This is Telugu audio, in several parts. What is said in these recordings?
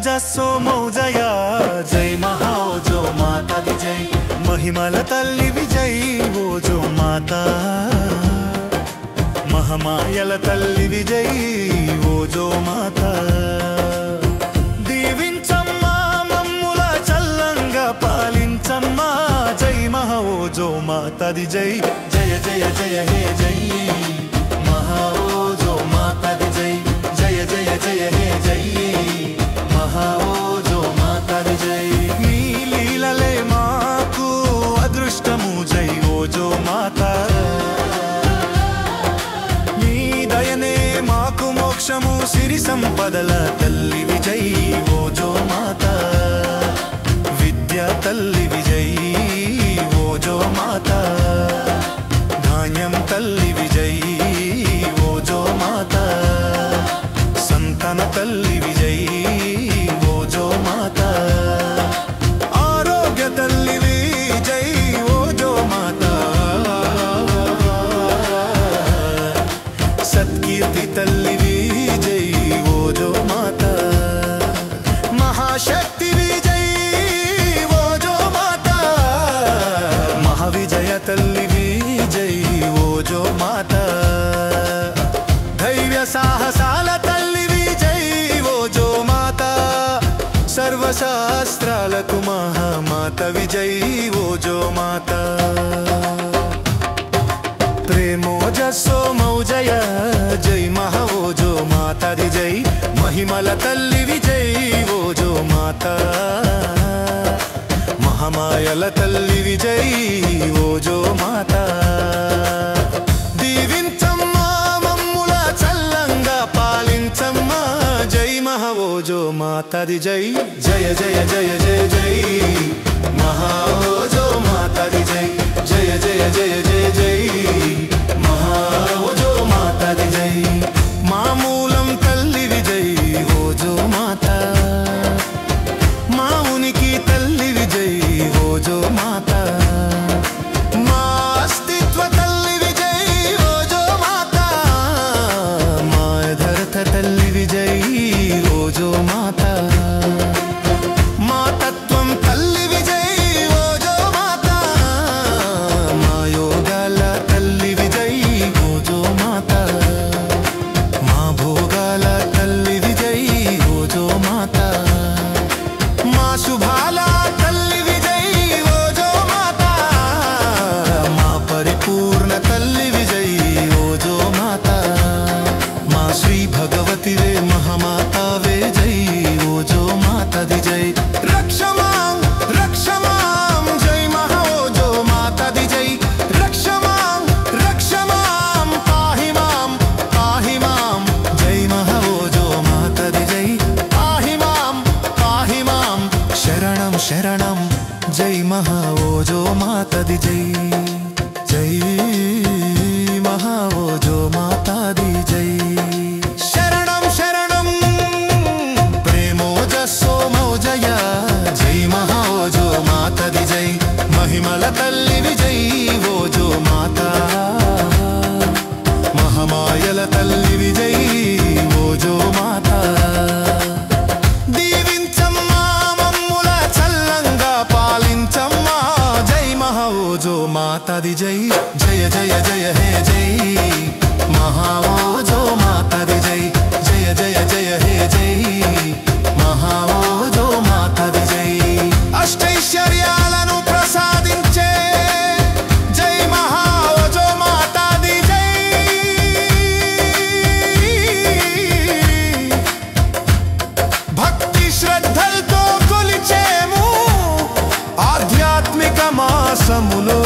జస్సో మౌజయ జై మహాఓజో మాతా ది జై మహిమల తల్లివి జై ఓజో మాతా మహామాయల తల్లివి జై ఓజో మాతా దీవించమ్మా మమ్ముల చల్లంగా పాలించమ్మా జై మహాఓజో మాతా ది జై జయ జయ జయ హే జై మహాఓజో మాతా ది జై జయ జయ జయ హే జై మహాఓజో మాతా ది జై నీ లీలలే మాకు అదృష్టము జై ఓజో మాతా నీ దయనే మాకు మోక్షము సిరి సంపదల తల్లివి జై ఓజో మాతా విద్యా తల్లివి జై ఓజో మాతా ధాన్యం తల్లివి జై ఓజో మాతా సంతాన తల్లివి జై ఓజో మాతా ఆరోగ్య తల్లివి జై ఓజో మాతా సత్కీర్తి తల్లివి జై ఓజో మాతా మహాశక్తివి జై ఓజో మాతా మహావిజయ తల్లివి జై ఓజో మాతా ధైర్య సాహసాల తల్లివి జై ఓజో మాతా సర్వశాస్త్రాలకు మహామాతవి జై ఓజో మాతా ప్రేమోజస్సో మౌజయ జై మహాఓజో మాతా ది జై మహిమల తల్లివి జై ఓజో మాతా మహామాయల తల్లివి జై ఓజో మాతా దీవించమ్మా మమ్ముల చల్లంగా పాలించమ్మా జై మహాఓజో మాతా ది జై జయ జయ జయ జయ జై మహాఓజో మాతా ది జై జయ జయ జయ జయ జై మహాఓజో మాతా ది జై మామూలం తల్లివి జై ఓజో మాతా మా ఉనికి తల్లివి జై ఓజో మాతా మా అస్తిత్వ తల్లివి జై ఓజో మాతా మా యథార్థ తల్లివి జై ఓజో మాతా మా తత్వం తల్లివి జై ఓజో మాతా మా యోగాల తల్లివి జై ఓజో మాతా మా భోగాల తల్లివి జై ఓజో మాతా మా శుభాల తల్లివి జై ఓజో మాతా మా పరిపూర్ణ తల్లివి జై ఓజో మాతా మా శ్రీ భగవతివే మహామాతావే జై ఓజో మాతా ది జై రక్షమాం జై మహాఓజో మాతా ది జై రక్షమాం పాహి మాం జై మహాఓజో మాతా ది జై పాహి మాం శరణం శరణం జై మహాఓజో మాతా ది జై జై మహాఓజో మాతా ది జై శరణం శరణం ప్రేమోజస్సో మౌజయ జై మహాఓజో మాతా ది జై మహిమల తల్లివి జై ఓజో మాతా మహామాయల తల్లివి జై ఓజో మాతా దీవించమ్మా మమ్ముల చల్లంగా పాలించమ్మా జై మహాఓజో మాతా ది జై జయ జయ జయ హే జై మహాఓజో మాతా ది జై జయ జయ జయ హే జై మహాఓజో మాతా ది జై అష్టైశ్వర్యాలను ప్రసాదించే జై మహాఓజో మాతా ది జై భక్తి శ్రద్ధలతో కొలిచేము ఆధ్యాత్మిక మాసములో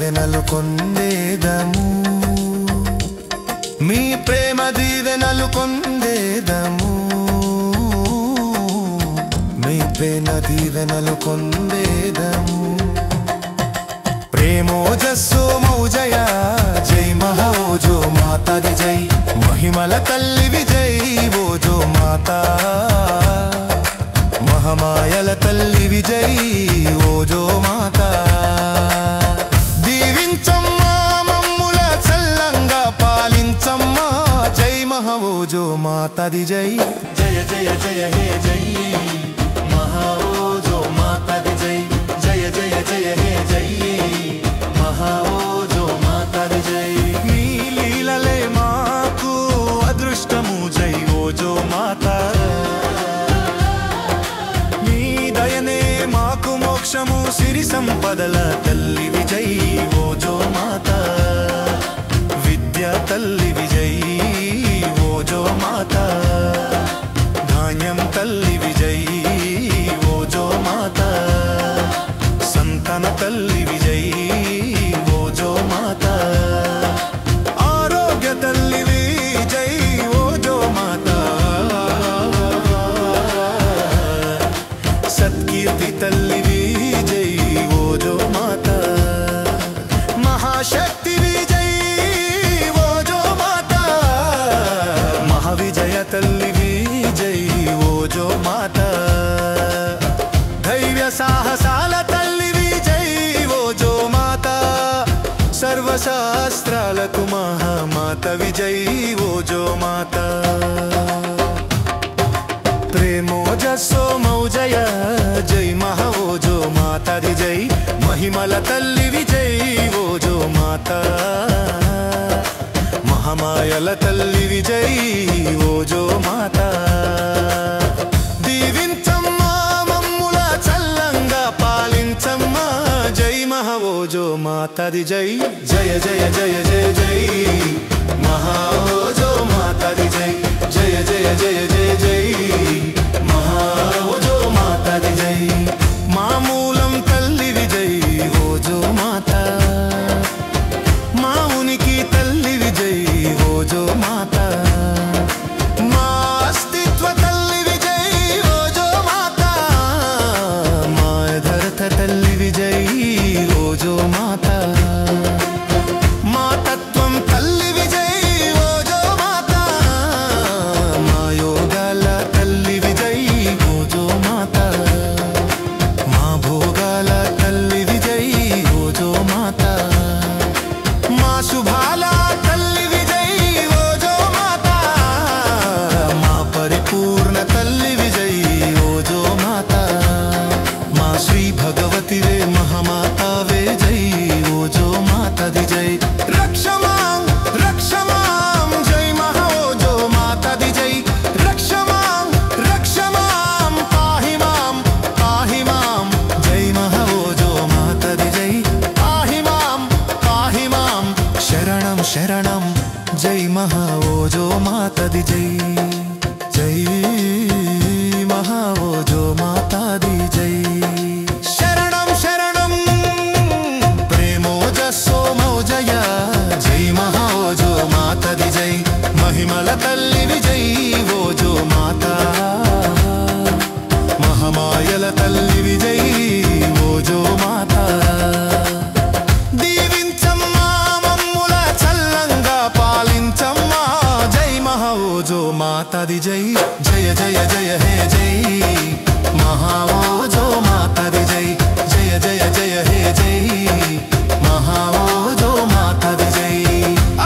దీవెనలు పొందేదము మీ ప్రేమ దీవెనలు పొందేదము మీ ప్రేమ దీవెనలు పొందేదము ప్రేమోజస్సు మౌజయ జై మహోజో మాతా ది జై మహిమల తల్లి విజయ్ ఓజో మాతా మహమాయల తల్లి విజయ్ ఓజో మాతా దీవించమ్మా మమ్ముల చల్లంగా పాలించమ్మా జై మహోజో మాతా ది జై జయ జయ జయ హే జై మహోజో మాతా ది జై జయ జయ జయ హే జై మహోజో మాతా ది జై నీ లీలలే మాకు అదృష్టము జై ఓజో మాతా నీ దయనే మాకు మోక్షము సిరి సంపదల తల్లి విజయ్ ఓజో మాతా విద్య తల్లి విజయ్ ఓజో మాతా ధాన్యం తల్లి విజయ్ ఓజో మాతా సంతాన తల్లి విజయ్ ఓజో మాతా ఆరోగ్య తల్లి విజయ్ ఓజో మాతా సత్కీర్తి తల్లి విజయ్ ఓజో మాతా మహాశక్తి విజయ్ ఓజో మాతా మహావిజయ తల్లి విజయ్ ఓజో మాతా ధైర్య సాహసాల తల్లి విజయ్ ఓజో మాతా సర్వశాస్త్రాలకు మహామాత విజయ్ ఓజో మాతా ప్రేమోజస్సో మౌజయ జై మహోజో మాతా ది జై మహిమల తల్లి విజయ్ ఓజో మాతా మహమాయల తల్లి విజయ్ ఓజో మాతా దీవించమ్మా మమ్ముల చల్లంగా పాలించమ్మా జై మహోజో మాతా ది జై జయ జయ జయ జయ జై మహోజో మాతా ది జై జయ జయ జయ జయ జై మహోజో మాతా ది జై మామూలం తల్లి విజయ్ ఓజో మాతా మా ఉనికి తల్లి విజయ్ ఓజో మాతా మా అస్తిత్వ తల్లి విజయ్ ఓజో మాతా మా యథార్థ తల్లి విజయ్ ఓజో మాతా మా తత్వం తల్లి విజయ్ ఓజో మాతా మా యోగాల తల్లి విజయ్ ఓజో మాతా మా భోగాల తల్లి విజయ్ ఓజో మాతా మా శుభాల తల్లి విజయ్ ఓజో మాతా మా పరిపూర్ణ తల్లి విజయ్ ఓజో మాతా మా శ్రీ భగవతి వే మహామాతా వే జై ఓజో మాతా ది జై రక్షమాం జై మహోజో మాతా ది జై రక్షమాం పాహి మాం జై మహోజో మాతా ది జై పాహి మాం శరణం జై మహోజో మాతా ది జై జై మహోజో మాతా ది జై శరణం ప్రేమోజస్సో మౌజయ జై మహోజో మాతా ది జై మహిమల తల్లి విజయ్ ఓజో మాతా మహమాయల తల్లి విజయ్ ఓజో మాతా దీవించమ్మా మమ్ముల చల్లంగా పాలించమ్మా జై మహోజో మాతా ది జై జయ జయ జయ హే జై మహోజో మాతా ది జై జయ జయ జయ హే జై మహోజో మాతా ది జై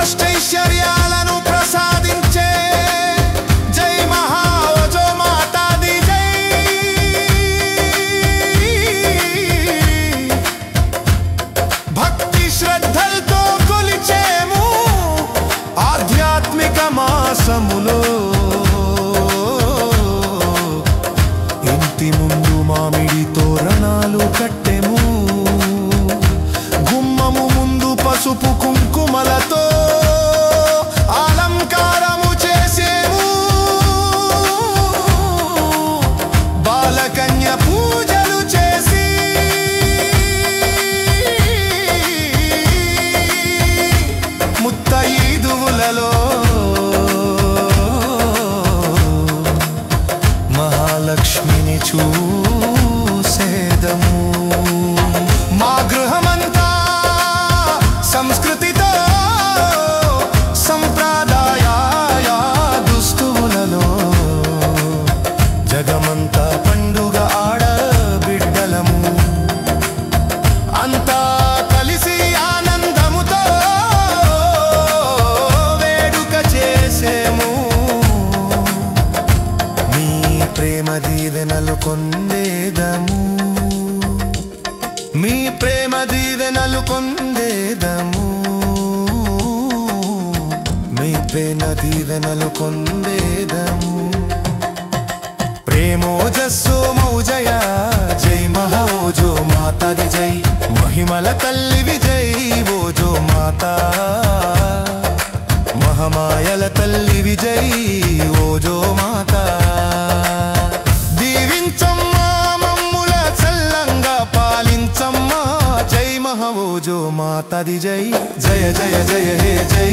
అష్టైశ్వర్యాలను ప్రసాదించే జై మహోజో మాతా ది జై భక్తి శ్రద్ధలతో కొలిచేము ఆధ్యాత్మిక మాసములో ఇంటి ముందు మామిడి తోరణాలు కట్టెము గుమ్మము ముందు పసుపు కుంకుమలతో అలంకారము చేసేము బాలకన్య పూజలు చేసి పొందేదము మీ ప్రేమ దీవెనలు పొందేదము మీ ప్రేమ దీవెనలు పొందేదము ప్రేమోజస్సు మౌజయ జై మహోజో మాతా ది జై మహిమల తల్లి విజయ్ ఓజో మాతా మహమాయల తల్లి విజయ్ ఓజో మాతా దీవించమ్మా మమ్ముల చల్లంగా పాలించమ్మా జై మహోజో మాతా ది జై జయ జయ జయ హే జై